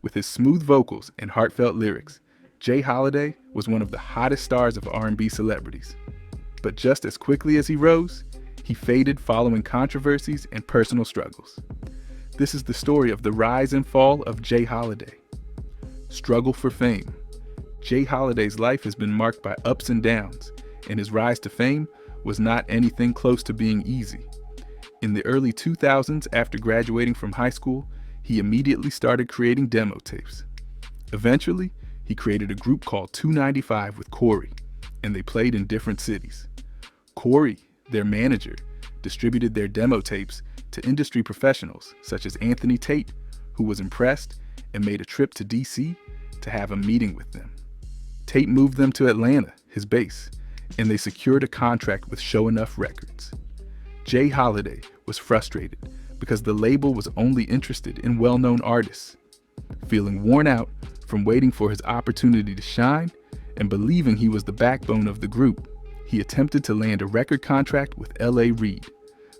With his smooth vocals and heartfelt lyrics, Jay Holliday was one of the hottest stars of R&B celebrities. But just as quickly as he rose, he faded following controversies and personal struggles. This is the story of the rise and fall of Jay Holliday. Struggle for fame. Jay Holliday's life has been marked by ups and downs, and his rise to fame was not anything close to being easy. In the early 2000s, after graduating from high school, he immediately started creating demo tapes. Eventually, he created a group called 295 with Corey, and they played in different cities. Corey, their manager, distributed their demo tapes to industry professionals such as Anthony Tate, who was impressed and made a trip to DC to have a meeting with them. Tate moved them to Atlanta, his base, and they secured a contract with Show Enough Records. Jay Holliday was frustrated because the label was only interested in well-known artists. Feeling worn out from waiting for his opportunity to shine and believing he was the backbone of the group, he attempted to land a record contract with L.A. Reid,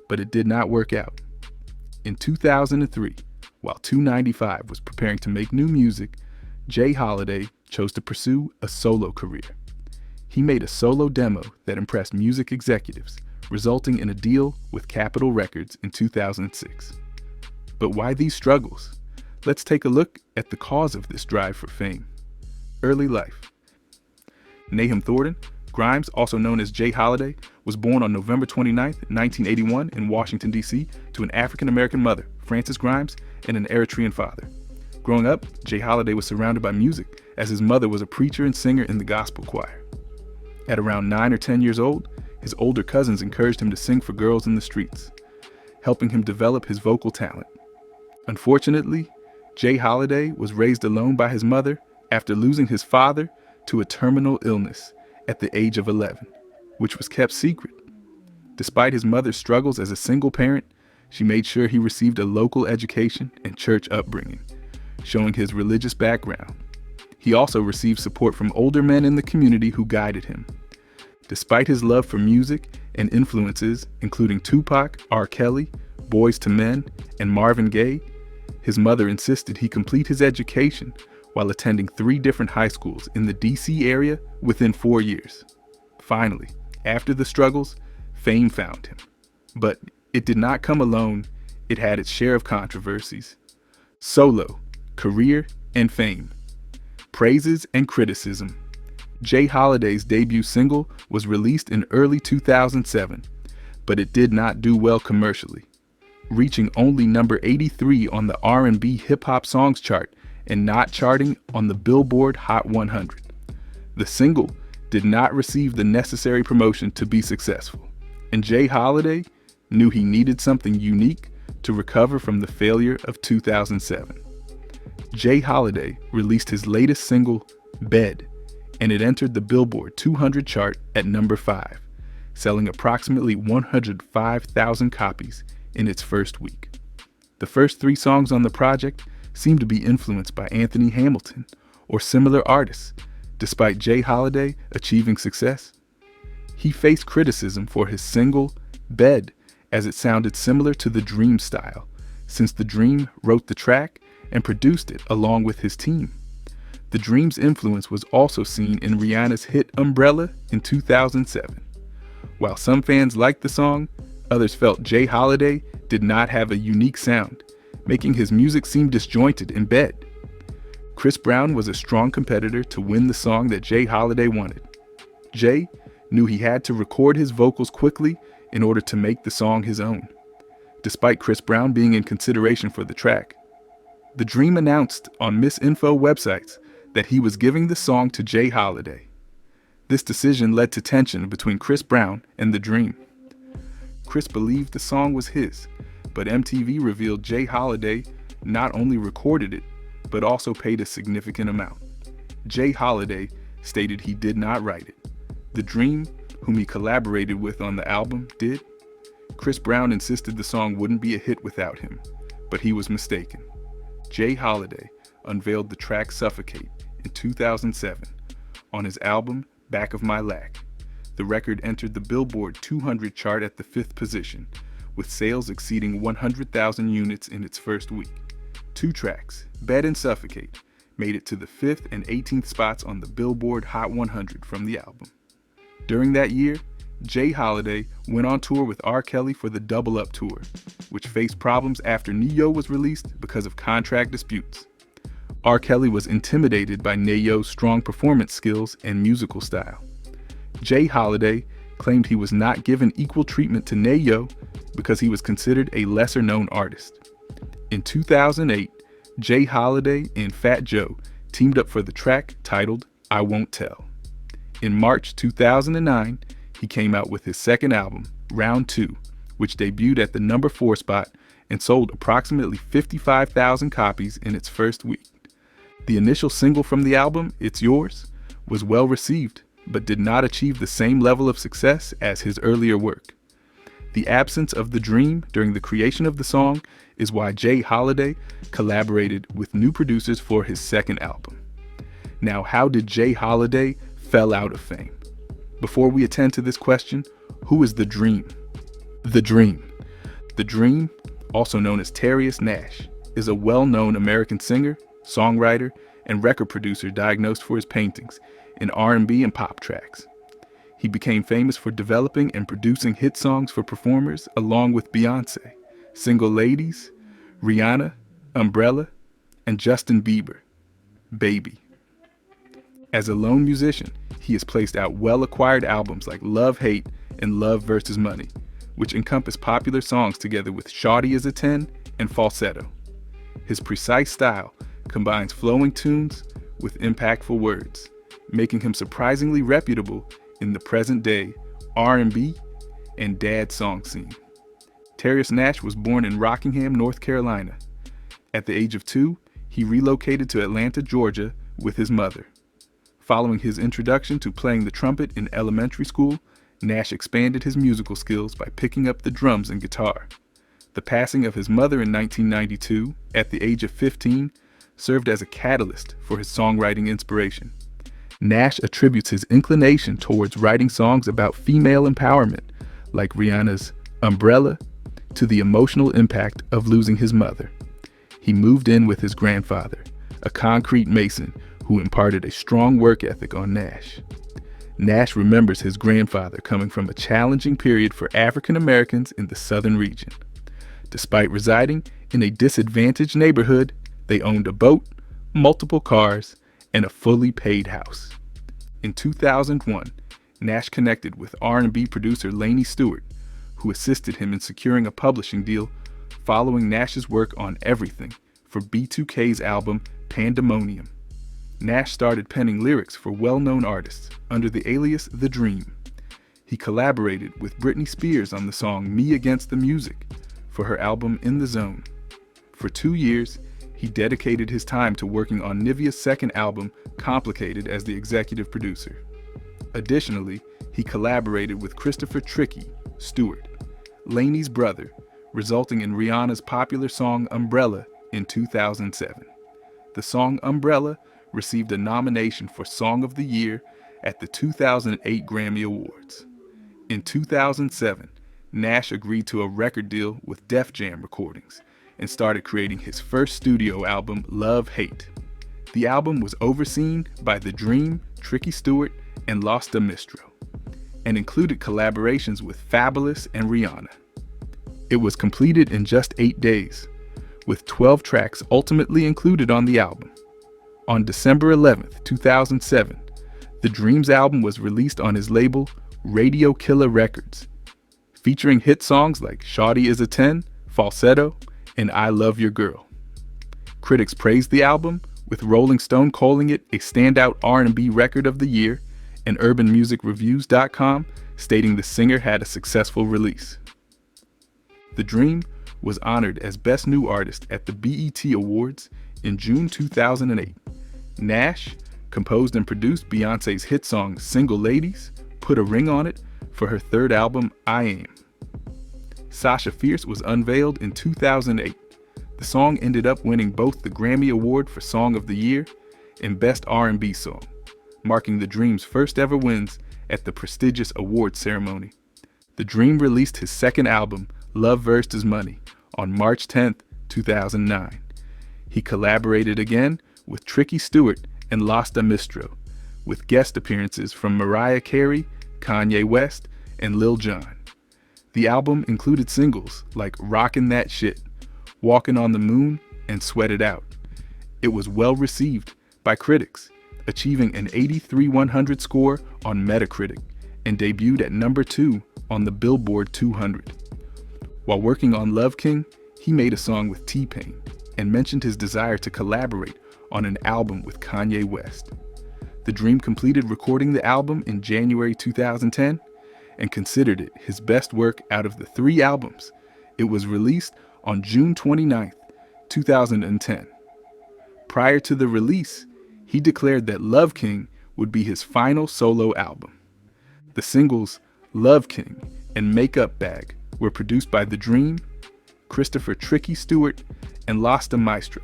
but it did not work out. In 2003, while 295 was preparing to make new music, Jay Holliday chose to pursue a solo career. He made a solo demo that impressed music executives, resulting in a deal with Capitol Records in 2006. But why these struggles? Let's take a look at the cause of this drive for fame. Early life. Nahum Thornton Grimes, also known as Jay Holliday, was born on November 29, 1981 in Washington, D.C. to an African-American mother, Frances Grimes, and an Eritrean father. Growing up, Jay Holliday was surrounded by music, as his mother was a preacher and singer in the gospel choir. At around 9 or 10 years old, his older cousins encouraged him to sing for girls in the streets, helping him develop his vocal talent. Unfortunately, Jay Holliday was raised alone by his mother after losing his father to a terminal illness at the age of 11, which was kept secret. Despite his mother's struggles as a single parent, she made sure he received a local education and church upbringing, showing his religious background. He also received support from older men in the community who guided him. Despite his love for music and influences including Tupac, R. Kelly, Boyz II Men, and Marvin Gaye, his mother insisted he complete his education while attending 3 different high schools in the DC area within 4 years. Finally, after the struggles, fame found him. But it did not come alone. It had its share of controversies. Solo, career, and fame. Praises and criticism. Jay Holliday's debut single was released in early 2007, but it did not do well commercially, reaching only number 83 on the R&B hip-hop songs chart and not charting on the Billboard Hot 100. The single did not receive the necessary promotion to be successful, and Jay Holliday knew he needed something unique to recover from the failure of 2007. Jay Holliday released his latest single, Bed, and it entered the Billboard 200 chart at number 5, selling approximately 105,000 copies in its first week. The first 3 songs on the project seemed to be influenced by Anthony Hamilton or similar artists. Despite Jay Holliday achieving success, he faced criticism for his single, Bed, as it sounded similar to The Dream style, since The Dream wrote the track and produced it along with his team. The Dream's influence was also seen in Rihanna's hit Umbrella in 2007. While some fans liked the song, others felt Jay Holliday did not have a unique sound, making his music seem disjointed in Bed. Chris Brown was a strong competitor to win the song that Jay Holliday wanted. Jay knew he had to record his vocals quickly in order to make the song his own, despite Chris Brown being in consideration for the track. The Dream announced on Miss Info websites that he was giving the song to Jay Holliday. This decision led to tension between Chris Brown and The Dream. Chris believed the song was his, but MTV revealed Jay Holliday not only recorded it, but also paid a significant amount. Jay Holliday stated he did not write it. The Dream, whom he collaborated with on the album, did. Chris Brown insisted the song wouldn't be a hit without him, but he was mistaken. Jay Holliday unveiled the track Suffocate in 2007 on his album Back of My Lack. The record entered the Billboard 200 chart at the 5th position, with sales exceeding 100,000 units in its first week. Two tracks, Bed and Suffocate, made it to the 5th and 18th spots on the Billboard Hot 100 from the album. During that year, Jay Holliday went on tour with R. Kelly for the Double Up Tour, which faced problems after Ne-Yo was released because of contract disputes. R. Kelly was intimidated by Ne-Yo's strong performance skills and musical style. Jay Holliday claimed he was not given equal treatment to Ne-Yo because he was considered a lesser-known artist. In 2008, Jay Holliday and Fat Joe teamed up for the track titled I Won't Tell. In March 2009, he came out with his second album, Round 2, which debuted at the number 4 spot and sold approximately 55,000 copies in its first week. The initial single from the album, It's Yours, was well received, but did not achieve the same level of success as his earlier work. The absence of the dream during the creation of the song is why Jay Holliday collaborated with new producers for his second album. Now, how did Jay Holliday fell out of fame? Before we attend to this question, who is the Dream? The Dream. The Dream, also known as Terrius Nash, is a well-known American singer, songwriter, and record producer diagnosed for his paintings in R&B and pop tracks. He became famous for developing and producing hit songs for performers along with Beyoncé, Single Ladies, Rihanna, Umbrella, and Justin Bieber, Baby. As a lone musician, he has placed out well-acquired albums like Love Hate and Love vs. Money, which encompass popular songs together with Shawty is a 10 and Falsetto. His precise style combines flowing tunes with impactful words, making him surprisingly reputable in the present-day R&B and dad song scene. Terrius Nash was born in Rockingham, North Carolina. At the age of 2, he relocated to Atlanta, Georgia with his mother. Following his introduction to playing the trumpet in elementary school, Nash expanded his musical skills by picking up the drums and guitar. The passing of his mother in 1992, at the age of 15, served as a catalyst for his songwriting inspiration. Nash attributes his inclination towards writing songs about female empowerment, like Rihanna's Umbrella, to the emotional impact of losing his mother. He moved in with his grandfather, a concrete mason who imparted a strong work ethic on Nash. Nash remembers his grandfather coming from a challenging period for African Americans in the southern region. Despite residing in a disadvantaged neighborhood, they owned a boat, multiple cars, and a fully paid house. In 2001, Nash connected with R&B producer Lainey Stewart, who assisted him in securing a publishing deal following Nash's work on Everything for B2K's album Pandemonium. Nash started penning lyrics for well-known artists under the alias The Dream. He collaborated with Britney Spears on the song Me Against the Music for her album In the Zone. For 2 years, he dedicated his time to working on Nivea's second album, Complicated, as the executive producer. Additionally, he collaborated with Christopher Tricky Stewart, Lainey's brother, resulting in Rihanna's popular song Umbrella in 2007. The song Umbrella received a nomination for Song of the Year at the 2008 Grammy Awards. In 2007, Nash agreed to a record deal with Def Jam Recordings and started creating his first studio album, Love Hate. The album was overseen by The Dream, Tricky Stewart, and Los Mistro, and included collaborations with Fabulous and Rihanna. It was completed in just 8 days, with 12 tracks ultimately included on the album. On December 11, 2007, The Dream's album was released on his label, Radio Killer Records, featuring hit songs like Shawty is a 10, Falsetto, and I Love Your Girl. Critics praised the album, with Rolling Stone calling it a standout R&B record of the year, and UrbanMusicReviews.com stating the singer had a successful release. The Dream was honored as Best New Artist at the BET Awards in June 2008. Nash composed and produced Beyoncé's hit song Single Ladies, put a ring on it for her third album, I Am. Sasha Fierce was unveiled in 2008. The song ended up winning both the Grammy Award for Song of the Year and Best R&B Song, marking The Dream's first ever wins at the prestigious awards ceremony. The Dream released his second album, Love vs. Money, on March 10, 2009. He collaborated again with Tricky Stewart and Lost a Mistro, with guest appearances from Mariah Carey, Kanye West, and Lil Jon. The album included singles like Rockin' That Shit, Walkin' on the Moon, and Sweat It Out. It was well received by critics, achieving an 83/100 score on Metacritic and debuted at number 2 on the Billboard 200. While working on Love King, he made a song with T-Pain and mentioned his desire to collaborate on an album with Kanye West. The Dream completed recording the album in January 2010 and considered it his best work out of the 3 albums. It was released on June 29, 2010. Prior to the release, he declared that Love King would be his final solo album. The singles Love King and Makeup Bag were produced by The Dream, Christopher Tricky Stewart, and Lost a Maestro.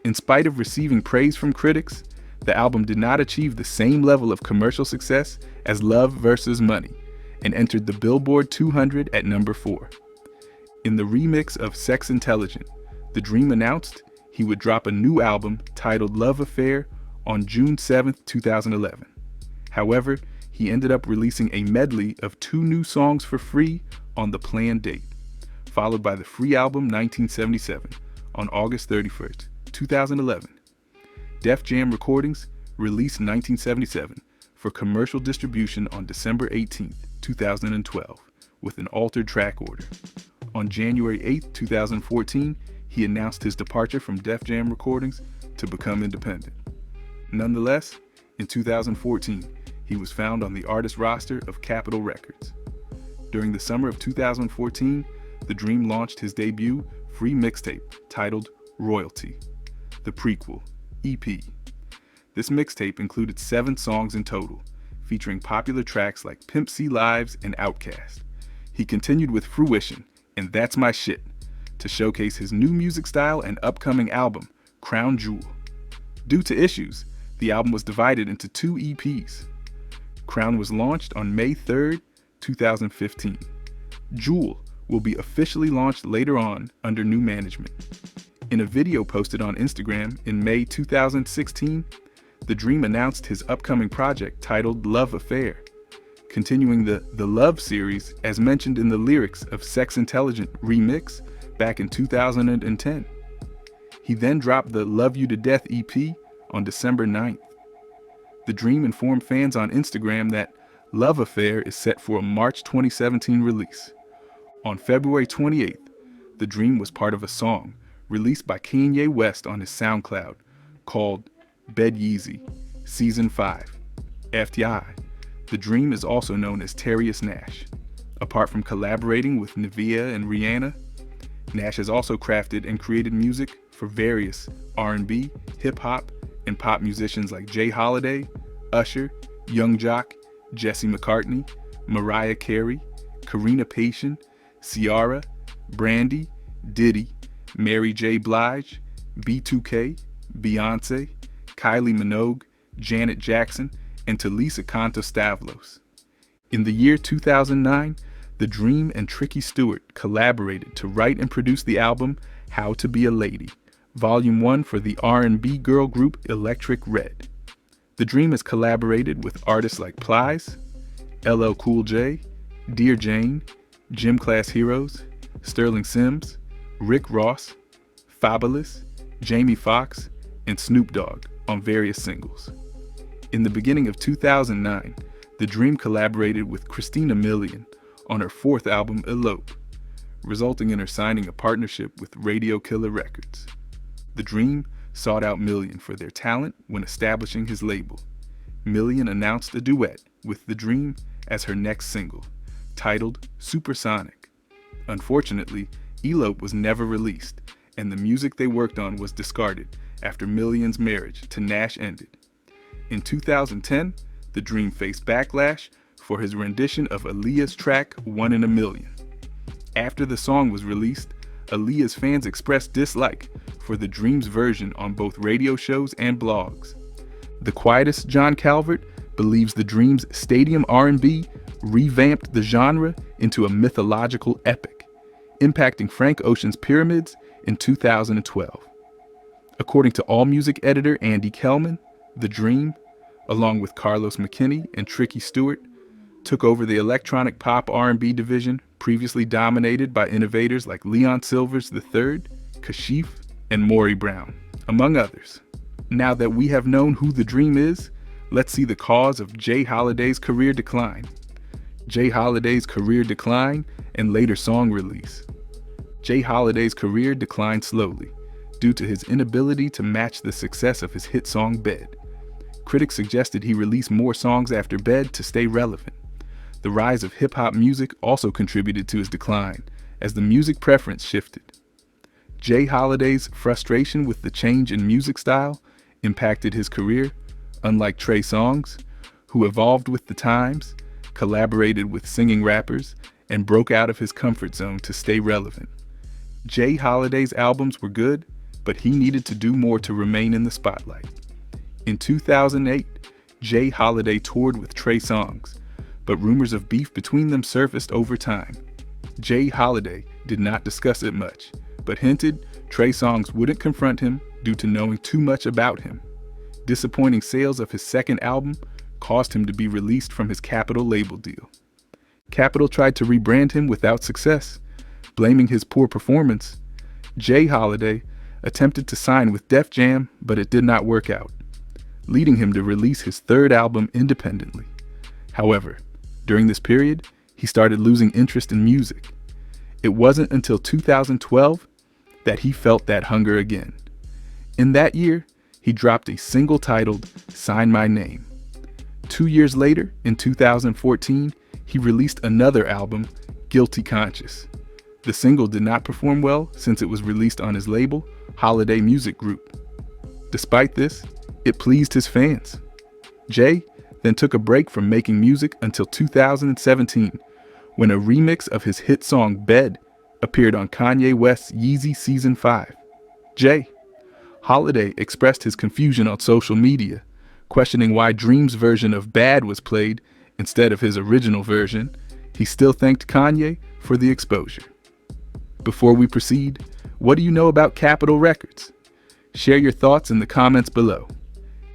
In spite of receiving praise from critics, the album did not achieve the same level of commercial success as Love vs. Money and entered the Billboard 200 at number 4. In the remix of Sex Intelligent, The Dream announced he would drop a new album titled Love Affair on June 7, 2011. However, he ended up releasing a medley of 2 new songs for free on the planned date, followed by the free album 1977 on August 31st, 2011. Def Jam Recordings released 1977 for commercial distribution on December 18, 2012, with an altered track order. On January 8, 2014, he announced his departure from Def Jam Recordings to become independent. Nonetheless, in 2014, he was found on the artist roster of Capitol Records. During the summer of 2014, The Dream launched his debut free mixtape titled Royalty, the prequel, EP. This mixtape included 7 songs in total, featuring popular tracks like Pimp C Lives and Outkast. He continued with Fruition and That's My Shit to showcase his new music style and upcoming album, Crown Jewel. Due to issues, the album was divided into 2 EPs. Crown was launched on May 3, 2015. Jewel will be officially launched later on under new management. In a video posted on Instagram in May 2016, The Dream announced his upcoming project titled Love Affair, continuing the Love series as mentioned in the lyrics of Sex Intelligent remix back in 2010. He then dropped the Love You to Death EP on December 9th. The Dream informed fans on Instagram that Love Affair is set for a March 2017 release. On February 28th, The Dream was part of a song released by Kanye West on his SoundCloud called Bed Yeezy, Season 5. FYI, The Dream is also known as Terrius Nash. Apart from collaborating with Nivea and Rihanna, Nash has also crafted and created music for various R&B, hip-hop, and pop musicians like Jay Holliday, Usher, Young Jock, Jesse McCartney, Mariah Carey, Karina Pation, Ciara, Brandy, Diddy, Mary J. Blige, B2K, Beyonce, Kylie Minogue, Janet Jackson, and Talisa Conto-Stavlos. In the year 2009, The Dream and Tricky Stewart collaborated to write and produce the album How to Be a Lady, Volume 1 for the R&B girl group Electric Red. The Dream has collaborated with artists like Plies, LL Cool J, Dear Jane, Gym Class Heroes, Sterling Sims, Rick Ross, Fabulous, Jamie Foxx, and Snoop Dogg on various singles. In the beginning of 2009, The Dream collaborated with Christina Milian on her 4th album, Elope, resulting in her signing a partnership with Radio Killer Records. The Dream sought out Milian for their talent when establishing his label. Milian announced a duet with The Dream as her next single, titled Supersonic. Unfortunately, Elope was never released, and the music they worked on was discarded after Milian's marriage to Nash ended. In 2010, The Dream faced backlash for his rendition of Aaliyah's track One in a Million. After the song was released, Aaliyah's fans expressed dislike for The Dream's version on both radio shows and blogs. The Quietest John Calvert believes The Dream's stadium R&B revamped the genre into a mythological epic, impacting Frank Ocean's Pyramids in 2012. According to AllMusic editor Andy Kellman, The Dream, along with Carlos McKinney and Tricky Stewart, took over the electronic pop R&B division previously dominated by innovators like Leon Silvers III, Kashif, and Maury Brown, among others. Now that we have known who The Dream is, let's see the cause of Jay Holiday's career decline. Jay Holiday's career decline and later song release. Jay Holiday's career declined slowly due to his inability to match the success of his hit song Bed. Critics suggested he release more songs after Bed to stay relevant. The rise of hip-hop music also contributed to his decline, as the music preference shifted. Jay Holiday's frustration with the change in music style impacted his career, unlike Trey Songz, who evolved with the times, collaborated with singing rappers, and broke out of his comfort zone to stay relevant. Jay Holiday's albums were good, but he needed to do more to remain in the spotlight. In 2008, Jay Holiday toured with Trey Songz, but rumors of beef between them surfaced over time. Jay Holiday did not discuss it much, but hinted Trey Songz wouldn't confront him due to knowing too much about him. Disappointing sales of his second album caused him to be released from his Capitol label deal. Capitol tried to rebrand him without success. Blaming his poor performance, Jay Holiday attempted to sign with Def Jam, but it did not work out, leading him to release his third album independently. However, during this period, he started losing interest in music. It wasn't until 2012 that he felt that hunger again. In that year, he dropped a single titled Sign My Name. 2 years later, in 2014, he released another album, Guilty Conscious. The single did not perform well since it was released on his label, Holliday Music Group. Despite this, it pleased his fans. Jay then took a break from making music until 2017, when a remix of his hit song Bed appeared on Kanye West's Yeezy Season 5. Jay Holiday expressed his confusion on social media, questioning why Dream's version of Bad was played instead of his original version. He still thanked Kanye for the exposure. Before we proceed, what do you know about Capitol Records? Share your thoughts in the comments below.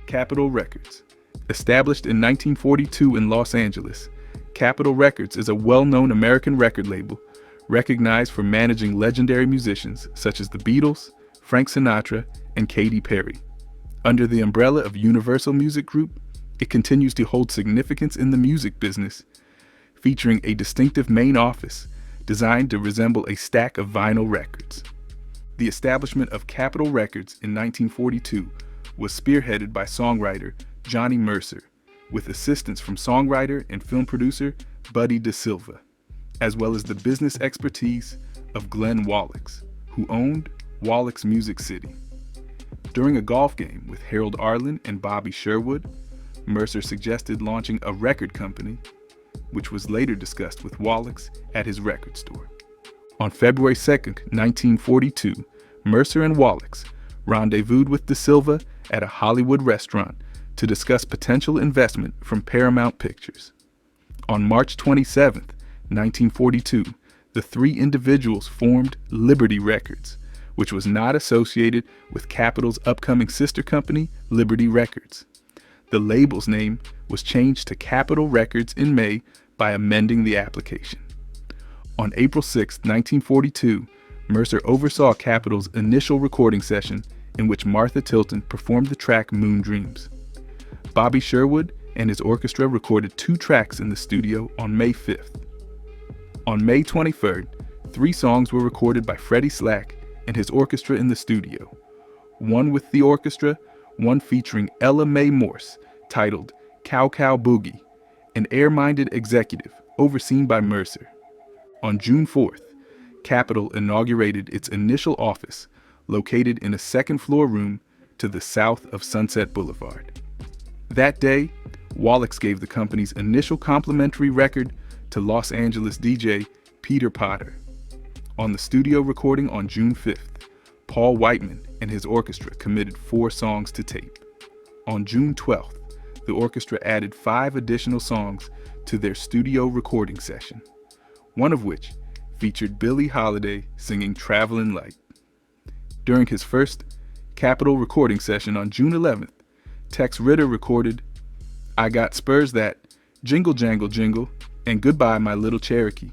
Capitol Records. Established in 1942 in Los Angeles, Capitol Records is a well-known American record label recognized for managing legendary musicians such as the Beatles, Frank Sinatra, and Katy Perry. Under the umbrella of Universal Music Group, it continues to hold significance in the music business, featuring a distinctive main office designed to resemble a stack of vinyl records. The establishment of Capitol Records in 1942 was spearheaded by songwriter Johnny Mercer, with assistance from songwriter and film producer Buddy DeSilva, as well as the business expertise of Glenn Wallachs, who owned Wallachs Music City. During a golf game with Harold Arlen and Bobby Sherwood, Mercer suggested launching a record company, which was later discussed with Wallachs at his record store. On February 2, 1942, Mercer and Wallachs rendezvoused with DeSilva at a Hollywood restaurant to discuss potential investment from Paramount Pictures. On March 27, 1942, the three individuals formed Liberty Records, which was not associated with Capitol's upcoming sister company, Liberty Records. The label's name was changed to Capitol Records in May by amending the application. On April 6, 1942, Mercer oversaw Capitol's initial recording session in which Martha Tilton performed the track Moon Dreams. Bobby Sherwood and his orchestra recorded 2 tracks in the studio on May 5th. On May 23rd, 3 songs were recorded by Freddie Slack and his orchestra in the studio. One with the orchestra, one featuring Ella Mae Morse, titled Cow Cow Boogie, an air-minded executive overseen by Mercer. On June 4th, Capitol inaugurated its initial office, located in a second-floor room to the south of Sunset Boulevard. That day, Wallachs gave the company's initial complimentary record to Los Angeles DJ Peter Potter. On the studio recording on June 5th, Paul Whiteman and his orchestra committed 4 songs to tape. On June 12th, the orchestra added 5 additional songs to their studio recording session, one of which featured Billie Holiday singing Travelin' Light. During his first Capitol recording session on June 11th, Tex Ritter recorded I Got Spurs That, Jingle Jangle Jingle, and Goodbye My Little Cherokee,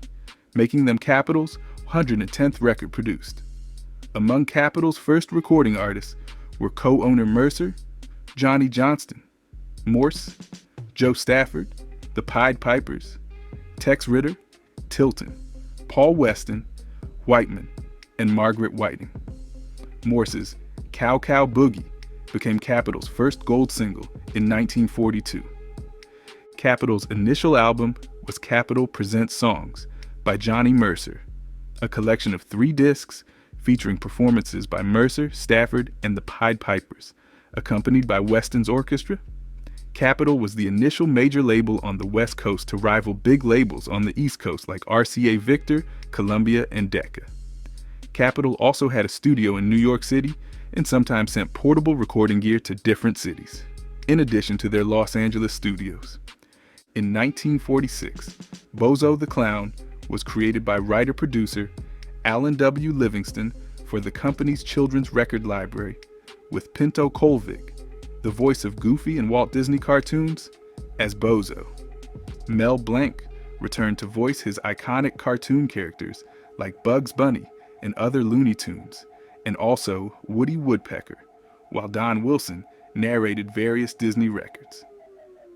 making them Capitol's 110th record produced. Among Capitol's first recording artists were co-owner Mercer, Johnny Johnston, Morse, Joe Stafford, the Pied Pipers, Tex Ritter, Tilton, Paul Weston, Whiteman, and Margaret Whiting. Morse's Cow Cow Boogie became Capitol's first gold single in 1942. Capitol's initial album was Capitol Presents Songs by Johnny Mercer, a collection of 3 discs featuring performances by Mercer, Stafford, and the Pied Pipers, accompanied by Weston's orchestra. Capitol was the initial major label on the West Coast to rival big labels on the East Coast like RCA Victor, Columbia, and Decca. Capitol also had a studio in New York City and sometimes sent portable recording gear to different cities, in addition to their Los Angeles studios. In 1946, Bozo the Clown was created by writer-producer Alan W. Livingston for the company's children's record library, with Pinto Colvig, the voice of Goofy and Walt Disney cartoons, as Bozo. Mel Blanc returned to voice his iconic cartoon characters like Bugs Bunny and other Looney Tunes, and also Woody Woodpecker, while Don Wilson narrated various Disney records.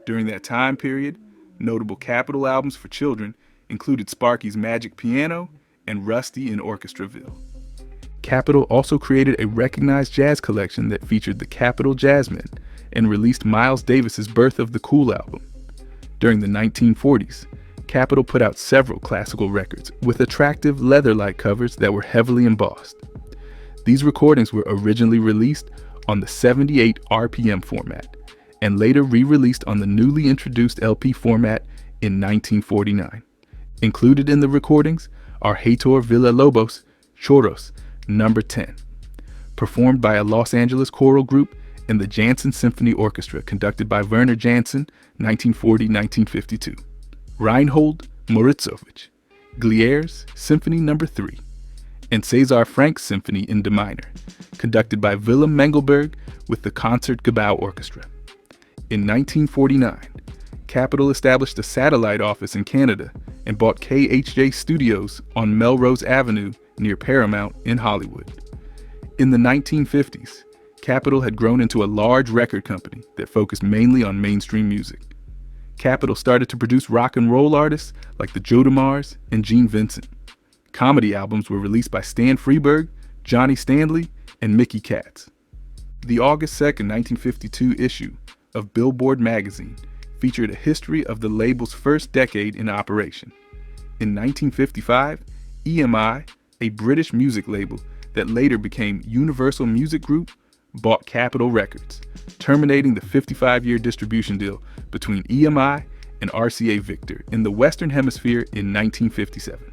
During that time period, notable Capitol albums for children included Sparky's Magic Piano and Rusty in Orchestraville. Capitol also created a recognized jazz collection that featured the Capitol Jazzmen and released Miles Davis's Birth of the Cool album. During the 1940s, Capitol put out several classical records with attractive leather-like covers that were heavily embossed. These recordings were originally released on the 78 RPM format and later re-released on the newly introduced LP format in 1949. Included in the recordings are Heitor Villa-Lobos' Choros No. 10, performed by a Los Angeles choral group and the Jansen Symphony Orchestra conducted by Werner Jansen, 1940-1952. Reinhold Moritzovich, Glier's Symphony No. 3, and Cesar Frank's Symphony in D minor, conducted by Willem Mengelberg with the Concertgebouw Orchestra. In 1949, Capitol established a satellite office in Canada and bought KHJ Studios on Melrose Avenue near Paramount in Hollywood. In the 1950s, Capitol had grown into a large record company that focused mainly on mainstream music. Capitol started to produce rock and roll artists like the Jodemars and Gene Vincent. Comedy albums were released by Stan Freberg, Johnny Stanley, and Mickey Katz. The August 2, 1952 issue of Billboard magazine featured a history of the label's first decade in operation. In 1955, EMI, a British music label that later became Universal Music Group, bought Capitol Records, terminating the 55-year distribution deal between EMI and RCA Victor in the Western Hemisphere in 1957.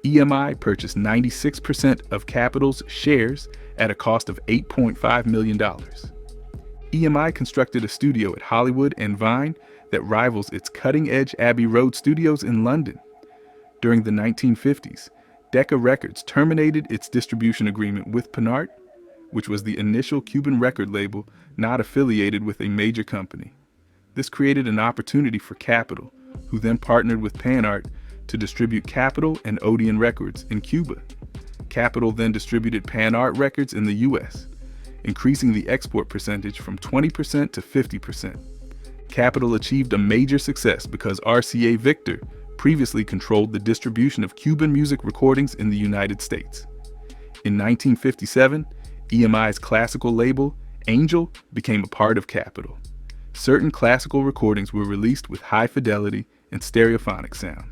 EMI purchased 96% of Capitol's shares at a cost of $8.5 million. EMI constructed a studio at Hollywood and Vine that rivals its cutting-edge Abbey Road studios in London. During the 1950s, Decca Records terminated its distribution agreement with Panart, which was the initial Cuban record label not affiliated with a major company. This created an opportunity for Capitol, who then partnered with Panart to distribute Capitol and Odeon Records in Cuba. Capitol then distributed Panart Records in the US, increasing the export percentage from 20% to 50%. Capitol achieved a major success because RCA Victor previously controlled the distribution of Cuban music recordings in the United States. In 1957, EMI's classical label, Angel, became a part of Capitol. Certain classical recordings were released with high fidelity and stereophonic sound.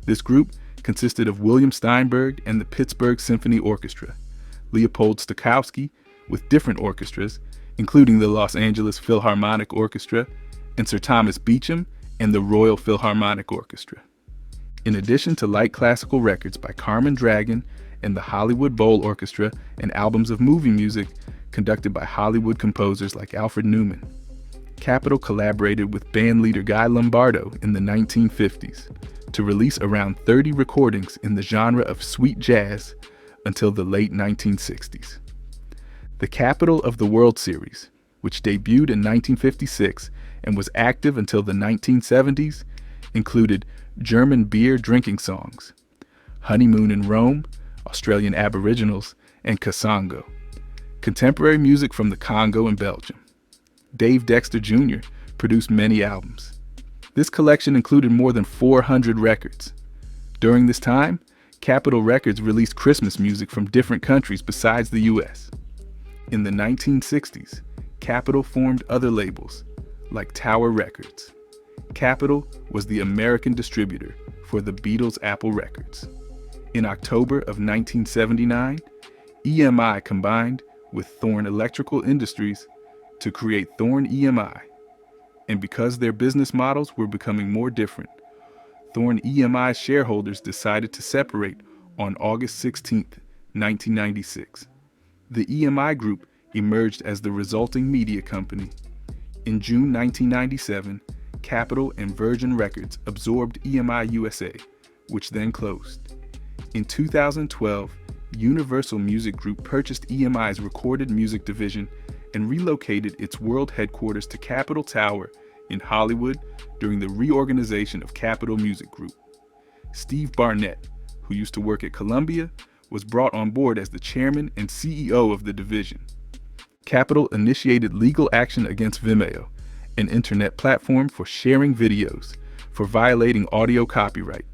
This group consisted of William Steinberg and the Pittsburgh Symphony Orchestra, Leopold Stokowski with different orchestras, including the Los Angeles Philharmonic Orchestra, and Sir Thomas Beecham and the Royal Philharmonic Orchestra. In addition to light classical records by Carmen Dragon and the Hollywood Bowl Orchestra and albums of movie music conducted by Hollywood composers like Alfred Newman, Capitol collaborated with bandleader Guy Lombardo in the 1950s to release around 30 recordings in the genre of sweet jazz until the late 1960s. The capital of the World Series, which debuted in 1956 and was active until the 1970s, included German beer drinking songs, Honeymoon in Rome, Australian Aboriginals, and Kasango, contemporary music from the Congo and Belgium. Dave Dexter Jr. produced many albums. This collection included more than 400 records. During this time, Capitol Records released Christmas music from different countries besides the US. In the 1960s, Capitol formed other labels, like Tower Records. Capitol was the American distributor for the Beatles' Apple Records. In October of 1979, EMI combined with Thorn Electrical Industries to create Thorn EMI. And because their business models were becoming more different, Thorn EMI's shareholders decided to separate on August 16, 1996. The EMI Group emerged as the resulting media company. In June 1997, Capitol and Virgin Records absorbed EMI USA, which then closed. In 2012, Universal Music Group purchased EMI's recorded music division and relocated its world headquarters to Capitol Tower in Hollywood during the reorganization of Capitol Music Group. Steve Barnett, who used to work at Columbia, was brought on board as the chairman and CEO of the division. Capitol initiated legal action against Vimeo, an internet platform for sharing videos, for violating audio copyright.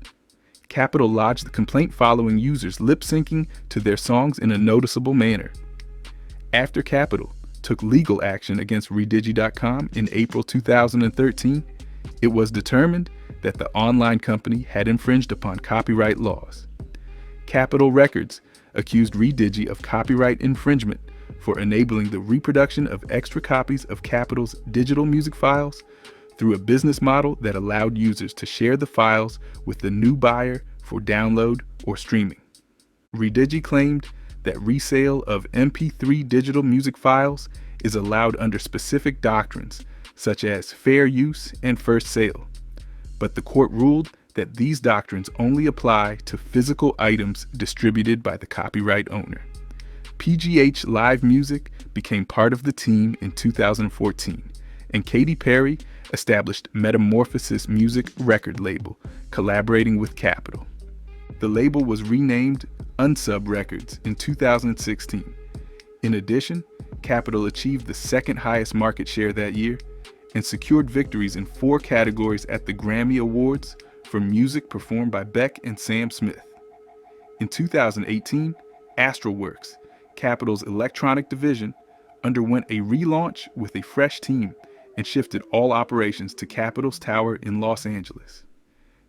Capitol lodged the complaint following users lip-syncing to their songs in a noticeable manner. After Capitol took legal action against Redigi.com in April 2013, it was determined that the online company had infringed upon copyright laws. Capitol Records accused Redigi of copyright infringement for enabling the reproduction of extra copies of Capitol's digital music files through a business model that allowed users to share the files with the new buyer for download or streaming. Redigi claimed that resale of MP3 digital music files is allowed under specific doctrines, such as fair use and first sale. But the court ruled that these doctrines only apply to physical items distributed by the copyright owner. PGH Live Music became part of the team in 2014, and Katy Perry established Metamorphosis Music record label, collaborating with Capitol. The label was renamed Unsub Records in 2016. In addition, Capitol achieved the second highest market share that year and secured victories in 4 categories at the Grammy Awards for music performed by Beck and Sam Smith. In 2018, Astralworks, Capitol's electronic division, underwent a relaunch with a fresh team and shifted all operations to Capitol's Tower in Los Angeles.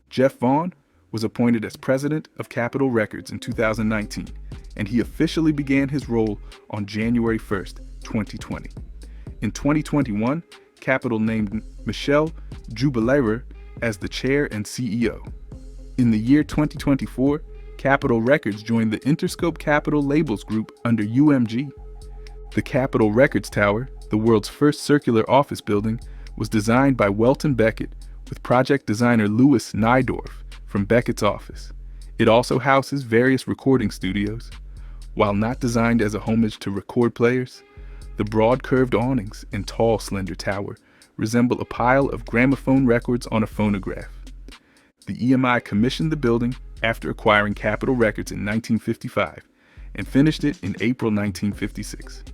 Jeff Vaughn was appointed as president of Capitol Records in 2019, and he officially began his role on January 1st, 2020. In 2021, Capitol named Michelle Jubilerer as the chair and CEO. In the year 2024, Capitol Records joined the Interscope Capitol Labels Group under UMG. The Capitol Records Tower, the world's first circular office building, was designed by Welton Beckett with project designer Louis Nydorf from Beckett's office. It also houses various recording studios. While not designed as a homage to record players, the broad curved awnings and tall slender tower resemble a pile of gramophone records on a phonograph. The EMI commissioned the building after acquiring Capitol Records in 1955 and finished it in April 1956.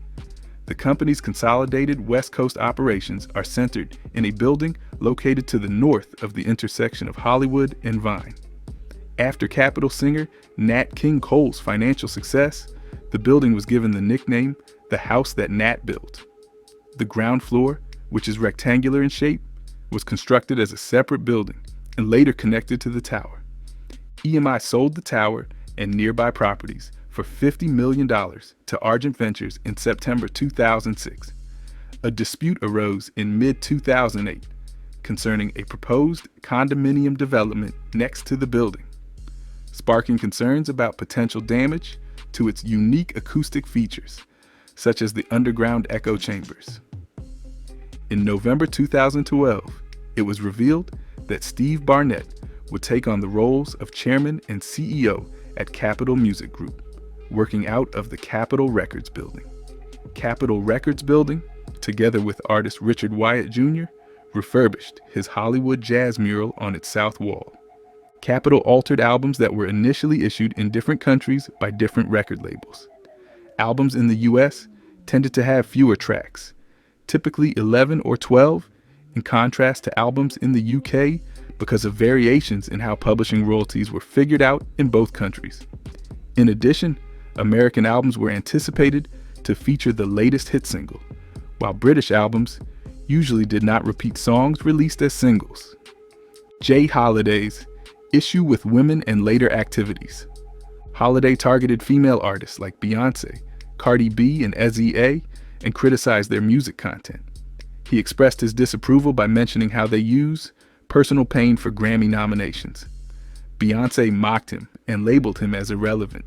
The company's consolidated West Coast operations are centered in a building located to the north of the intersection of Hollywood and Vine. After Capitol singer Nat King Cole's financial success, the building was given the nickname the house that Nat built. The ground floor, which is rectangular in shape, was constructed as a separate building and later connected to the tower. EMI sold the tower and nearby properties for $50 million to Argent Ventures in September 2006. A dispute arose in mid-2008 concerning a proposed condominium development next to the building, sparking concerns about potential damage to its unique acoustic features, such as the underground echo chambers. In November 2012, it was revealed that Steve Barnett would take on the roles of chairman and CEO at Capitol Music Group, working out of the Capitol Records building. Capitol Records building, together with artist Richard Wyatt Jr., refurbished his Hollywood jazz mural on its south wall. Capitol altered albums that were initially issued in different countries by different record labels. Albums in the US tended to have fewer tracks, typically 11 or 12, in contrast to albums in the UK because of variations in how publishing royalties were figured out in both countries. In addition, American albums were anticipated to feature the latest hit single, while British albums usually did not repeat songs released as singles. J. Holliday's issue with women and later activities. Holliday targeted female artists like Beyonce, Cardi B, and Ezzy and criticized their music content. He expressed his disapproval by mentioning how they use personal pain for Grammy nominations. Beyonce mocked him and labeled him as irrelevant.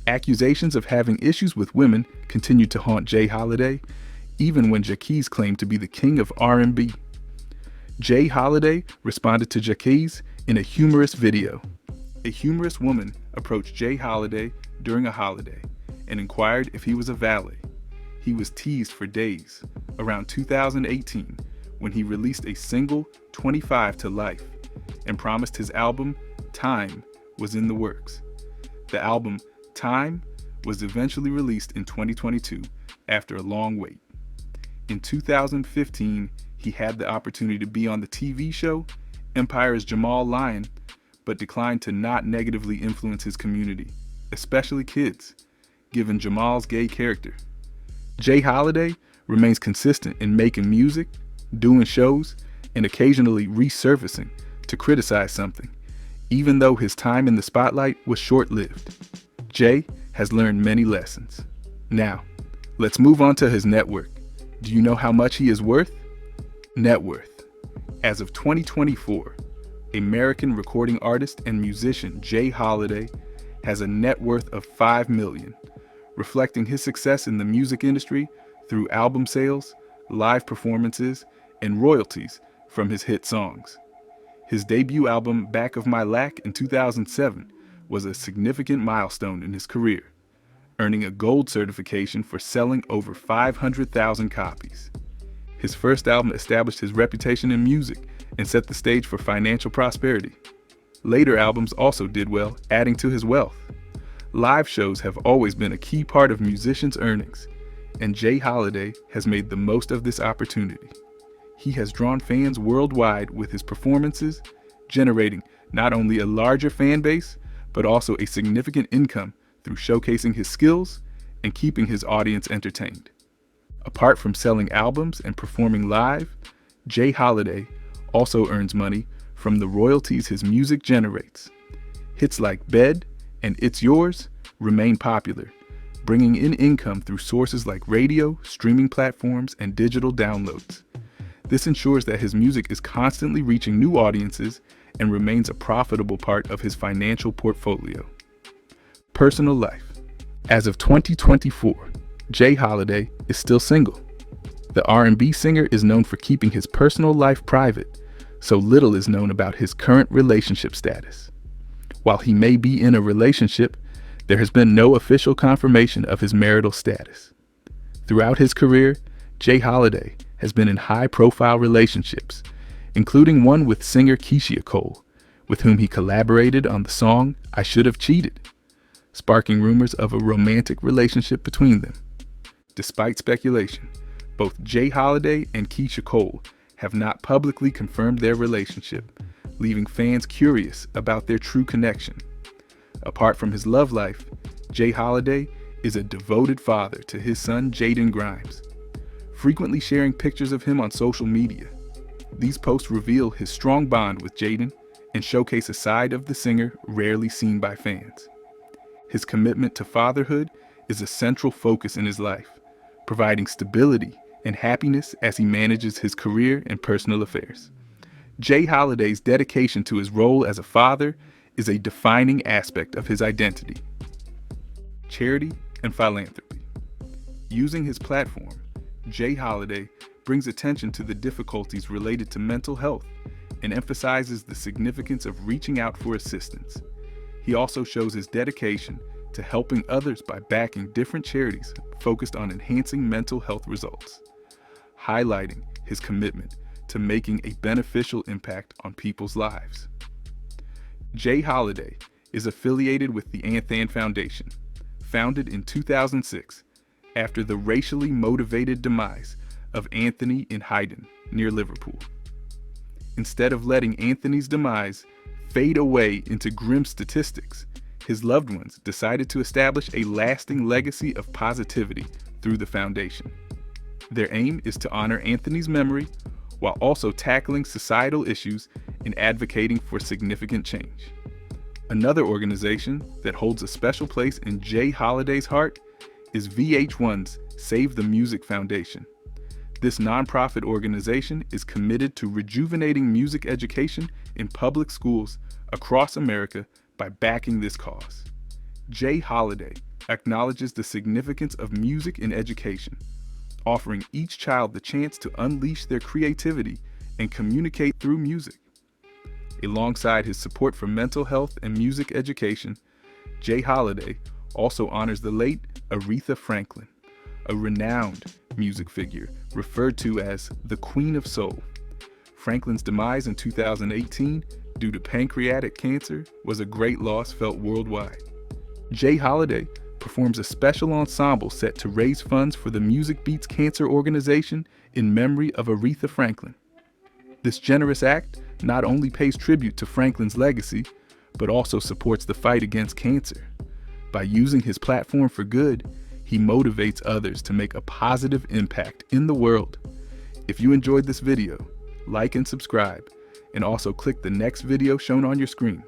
Accusations of having issues with women continued to haunt J. Holliday, even when Jacquees claimed to be the king of R&B. J. Holliday responded to Jacquees in a humorous video. A humorous woman approached J. Holliday during a holiday and inquired if he was a valet. He was teased for days, around 2018, when he released a single, 25 to Life, and promised his album, Time, was in the works. The album, Time, was eventually released in 2022 after a long wait. In 2015, he had the opportunity to be on the TV show Empire's Jamal Lyon, but declined to not negatively influence his community, especially kids, given Jamal's gay character. J. Holliday remains consistent in making music, doing shows, and occasionally resurfacing to criticize something, even though his time in the spotlight was short-lived. Jay has learned many lessons. Now, let's move on to his net worth. Do you know how much he is worth? Net worth. As of 2024, American recording artist and musician J. Holliday has a net worth of $5 million, reflecting his success in the music industry through album sales, live performances, and royalties from his hit songs. His debut album, Back of My Lack, in 2007 was a significant milestone in his career, earning a gold certification for selling over 500,000 copies. His first album established his reputation in music and set the stage for financial prosperity. Later albums also did well, adding to his wealth. Live shows have always been a key part of musicians' earnings, and J. Holliday has made the most of this opportunity. He has drawn fans worldwide with his performances, generating not only a larger fan base, but also a significant income through showcasing his skills and keeping his audience entertained. Apart from selling albums and performing live, J. Holliday also earns money from the royalties his music generates. Hits like Bed and It's Yours remain popular, bringing in income through sources like radio, streaming platforms, and digital downloads. This ensures that his music is constantly reaching new audiences and remains a profitable part of his financial portfolio. Personal life. As of 2024, J. Holliday is still single. The R&B singer is known for keeping his personal life private, so little is known about his current relationship status. While he may be in a relationship, there has been no official confirmation of his marital status. Throughout his career, J. Holliday has been in high-profile relationships, including one with singer Keisha Cole, with whom he collaborated on the song I Should Have Cheated, sparking rumors of a romantic relationship between them. Despite speculation, both J. Holliday and Keisha Cole have not publicly confirmed their relationship, leaving fans curious about their true connection. Apart from his love life, J. Holliday is a devoted father to his son Jaden Grimes, frequently sharing pictures of him on social media. These posts reveal his strong bond with Jaden and showcase a side of the singer rarely seen by fans. His commitment to fatherhood is a central focus in his life, providing stability and happiness as he manages his career and personal affairs. J. Holliday's dedication to his role as a father is a defining aspect of his identity. Charity and philanthropy. Using his platform, J. Holliday brings attention to the difficulties related to mental health and emphasizes the significance of reaching out for assistance. He also shows his dedication to helping others by backing different charities focused on enhancing mental health results, highlighting his commitment to making a beneficial impact on people's lives. Jay Holliday is affiliated with the Anthan Foundation, founded in 2006 after the racially motivated demise of Anthony in Hyden near Liverpool. Instead of letting Anthony's demise fade away into grim statistics, his loved ones decided to establish a lasting legacy of positivity through the foundation. Their aim is to honor Anthony's memory while also tackling societal issues and advocating for significant change. Another organization that holds a special place in Jay Holliday's heart is VH1's Save the Music Foundation. This nonprofit organization is committed to rejuvenating music education in public schools across America by backing this cause. Jay Holliday acknowledges the significance of music in education, offering each child the chance to unleash their creativity and communicate through music. Alongside his support for mental health and music education, Jay Holliday also honors the late Aretha Franklin, a renowned music figure referred to as the Queen of Soul. Franklin's demise in 2018 due to pancreatic cancer was a great loss felt worldwide. Jay Holliday performs a special ensemble set to raise funds for the Music Beats Cancer Organization in memory of Aretha Franklin. This generous act not only pays tribute to Franklin's legacy, but also supports the fight against cancer. By using his platform for good, he motivates others to make a positive impact in the world. If you enjoyed this video, like and subscribe, and also click the next video shown on your screen.